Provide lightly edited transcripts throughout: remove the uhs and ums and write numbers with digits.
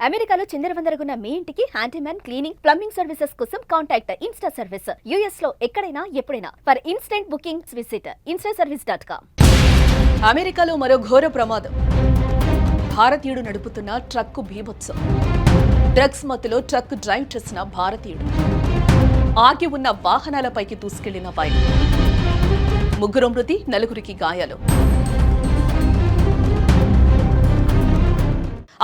అమెరికాలో చిందరవందరగున్న మీ ఇంటికి handyman, cleaning, plumbing services కోసం కాంటాక్ట్ ఇన్స్టా సర్వీస్. యుఎస్ లో ఎక్కడైనా ఎప్పుడైనా. For instant bookings visit instaservice.com. అమెరికాలో మరో ఘోర ప్రమాదం. భారతీయుడు నడుపుతున్న ట్రక్కు బీభత్సం. డ్రగ్స్ మత్తులో ట్రక్ డ్రైవ్ చేసిన భారతీయుడు ఆగి ఉన్న వాహనాలపైకి దూసుకెళ్లిన బైక్. ముగ్గురు మృతి, నలుగురికి గాయాలు.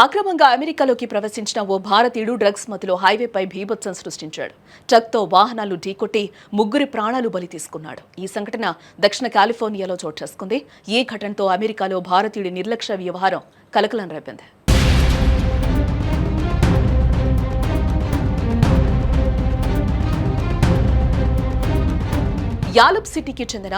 అక్రమంగా అమెరికాలోకి ప్రవేశించిన ఓ భారతీయుడు డ్రగ్స్ మత్తులో హైవేపై బీభత్సం సృష్టించాడు. ట్రక్తో వాహనాలు ఢీకొట్టి ముగ్గురి ప్రాణాలు బలి తీసుకున్నాడు. ఈ సంఘటన దక్షిణ కాలిఫోర్నియాలో చోటు చేసుకుంది. ఈ ఘటనతో అమెరికాలో భారతీయుడి నిర్లక్ష్య వ్యవహారం కలకలం రేపింది. యాలప్ సిటీకి చెందిన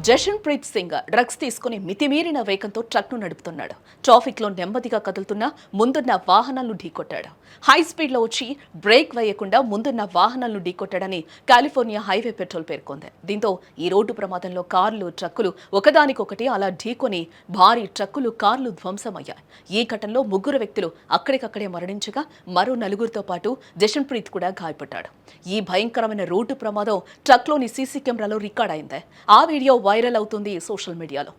జషన్ప్రీత్ సింగ్ డ్రగ్స్ తీసుకుని మితిమీరిన వేగంతో ట్రక్ను నడుపుతున్నాడు. ట్రాఫిక్లో నెమ్మదిగా కదులుతున్న ముందున్న వాహనాలను ఢీకొట్టాడు. హై స్పీడ్లో వచ్చి బ్రేక్ వేయకుండా ముందున్న వాహనాలను ఢీకొట్టాడని కాలిఫోర్నియా హైవే పెట్రోల్ పేర్కొంది. దీంతో ఈ రోడ్డు ప్రమాదంలో కార్లు, ట్రక్కులు ఒకదానికొకటి అలా ఢీకొని భారీ ట్రక్కులు, కార్లు ధ్వంసమయ్యాయి. ఈ ఘటనలో ముగ్గురు వ్యక్తులు అక్కడికక్కడే మరణించగా మరో నలుగురితో పాటు జషన్ప్రీత్ కూడా గాయపడ్డాడు. ఈ భయంకరమైన రోడ్డు ప్రమాదం ట్రక్లోని సీసీ కెమెరాలో రికార్డ్ అయింది. ఆ వీడియో వైరల్ అవుతుంది సోషల్ మీడియాలో.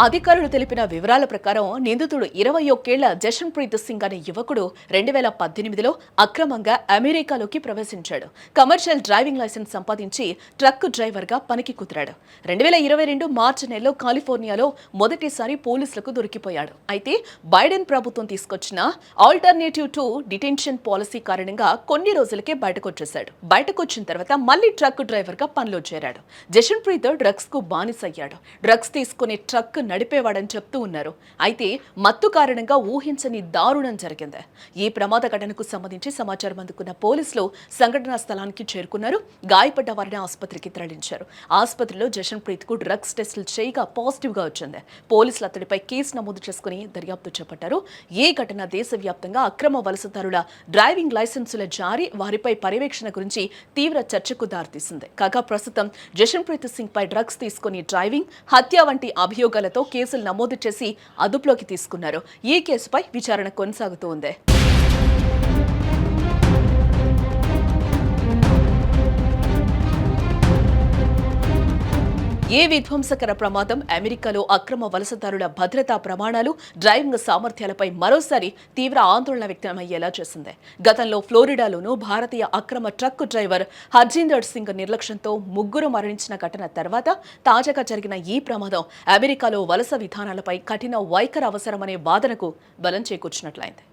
అధికారులు తెలిపిన వివరాల ప్రకారం నిందితుడు 21 ఏళ్ల జషన్ప్రీత్ సింగ్ అనే యువకుడు 2018లో అక్రమంగా అమెరికాలోకి ప్రవేశించాడు. కమర్షియల్ డ్రైవింగ్ లైసెన్స్ సంపాదించి ట్రక్ డ్రైవర్గా పనికి కుదిరాడు. 2022 మార్చి నెలలో కాలిఫోర్నియాలో మొదటిసారి పోలీసులకు దొరికిపోయాడు. అయితే బైడెన్ ప్రభుత్వం తీసుకొచ్చిన ఆల్టర్నేటివ్ టు డిటెన్షన్ పాలసీ కారణంగా కొన్ని రోజులకే బయటకొచ్చేశాడు. బయటకొచ్చిన తర్వాత మళ్లీ ట్రక్ డ్రైవర్గా పనిలో చేరాడు. జషన్ప్రీత్ డ్రగ్స్ కు బానిసయ్యాడు. డ్రగ్స్ తీసుకునే ట్రక్ నడిపేవాడని చెప్తూ ఉన్నారు. అయితే మత్తు కారణంగా ఊహించని దారుణం జరిగింది. ఈ ప్రమాద ఘటనకు సంబంధించి సమాచారం అందుకున్న పోలీసులు సంఘటనా స్థలానికి చేరుకున్నారు. గాయపడ్డ వారిని ఆసుపత్రికి తరలించారు. ఆసుపత్రిలో జషన్ప్రీత్ కు డ్రగ్స్ టెస్టులు చేయగా పాజిటివ్ గా వచ్చింది. పోలీసులు అతడిపై కేసు నమోదు చేసుకుని దర్యాప్తు చేపట్టారు. ఈ ఘటన దేశవ్యాప్తంగా అక్రమ వలసదారుల డ్రైవింగ్ లైసెన్సుల జారీ, వారిపై పర్యవేక్షణ గురించి తీవ్ర చర్చకు దారితీసింది. కాగా ప్రస్తుతం జషన్ప్రీత్ సింగ్ పై డ్రగ్స్ తీసుకుని డ్రైవింగ్, హత్య వంటి అభియోగాలతో కేసులు నమోదు చేసి అదుపులోకి తీసుకున్నారు. ఈ కేసుపై విచారణ కొనసాగుతూ ఉంది. ఏ విధ్వంసకర ప్రమాదం అమెరికాలో అక్రమ వలసదారుల భద్రతా ప్రమాణాలు, డ్రైవింగ్ సామర్థ్యాలపై మరోసారి తీవ్ర ఆందోళన వ్యక్తమయ్యేలా చేసింది. గతంలో ఫ్లోరిడాలోనూ భారతీయ అక్రమ ట్రక్ డ్రైవర్ హర్జీందర్ సింగ్ నిర్లక్ష్యంతో ముగ్గురు మరణించిన ఘటన తర్వాత తాజాగా జరిగిన ఈ ప్రమాదం అమెరికాలో వలస విధానాలపై కఠిన వైఖరి అవసరమనే వాదనకు బలం చేకూర్చినట్లయింది.